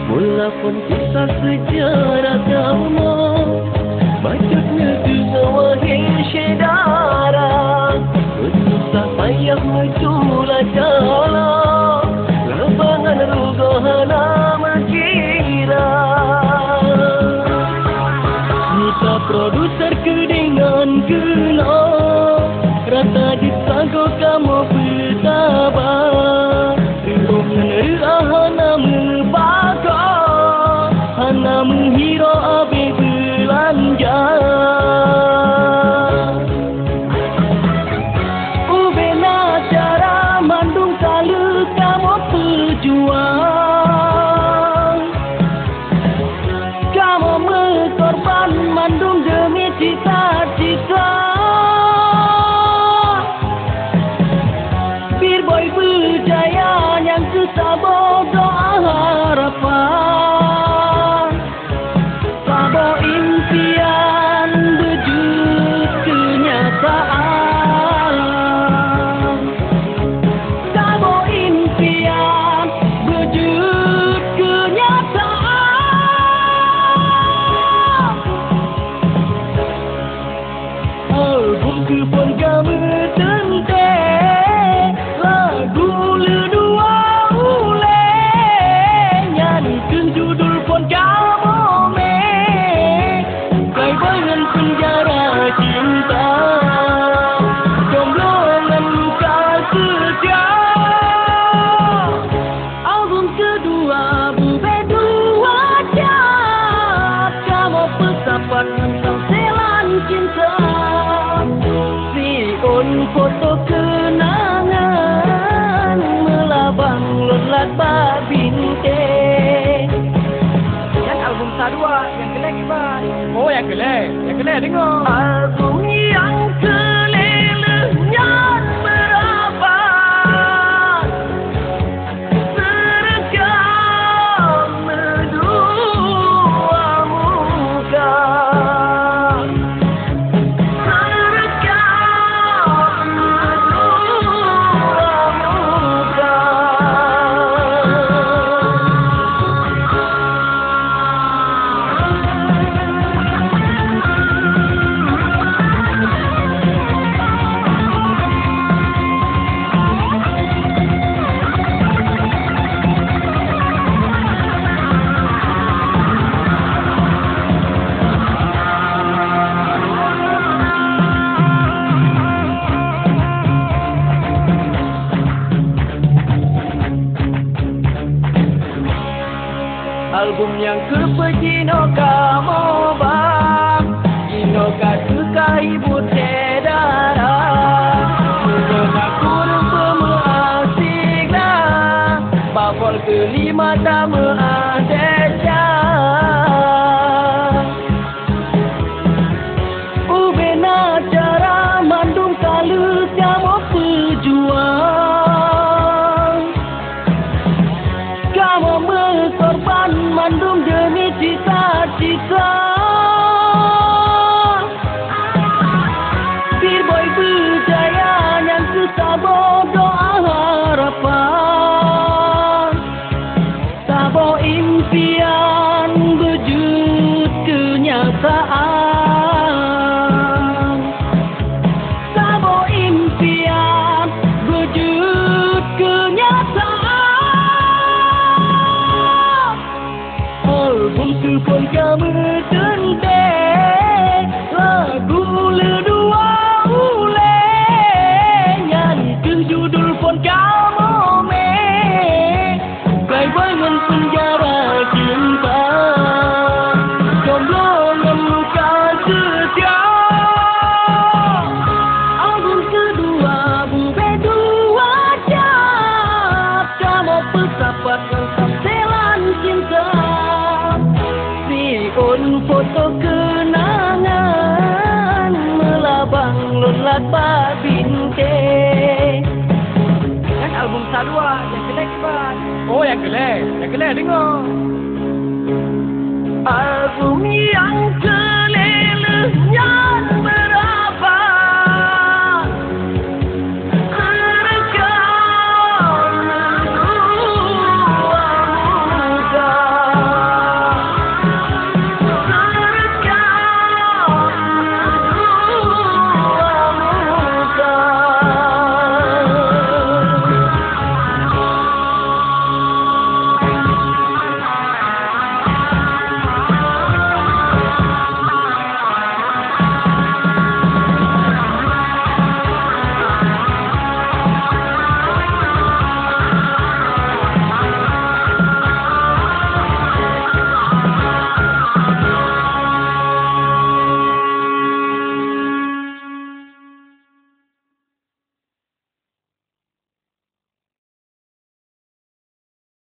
Walaupun kisah sejarah kamu bacotnya di sawahil syedara bersusah payah menculah jala lebangan rugohana mengira Nita produser kedingan gelap rata disago kamu bertabar Rum nerahana membaka Hana menghiro abe belanja Ubena cara mandung kalau kamu pejuang Kamu berkorban mandung demi cita-cita Bir boy berjaya yang kesabo doa harapan Sabo impian wujud kenyataan Sabo impian wujud kenyataan Album kepon kamu tente Lagu ledua ule Nyanyikan judul pon kamu me Kai bayan penjara cinta Jombloan luka setia Album kedua bube dua cat Kamu pesapat tentang selan cinta Siun foto kenangan Melabang lonlat babinte Yang album kedua yang kelek Iban. Oh yang kelek dengar. Album yang kelelehnya berapa Serekam dua muka Serekam dua muka Album yang kepejino kamu bang Inoka suka ibu tedara Sudona kurung pemuasik lah Bapol kelima tak meadeja Ubena cara mandung kalu kamu pejuang Kamu berkorban mandung demi cita-cita Bir boy berjaya yang kesabo doa harapan Sabo impian wujud kenyataan Sabo impian wujud kenyataan Album kepon kamu tente Lagu ledua ule Nyanyikan judul pon kamu me Kai bayan penjara cinta Jombloan luka setia album foto kenangan melabang lolat babinte. Kan album Salwa yang kelek bang. Oh yang kelek dengar. Album yang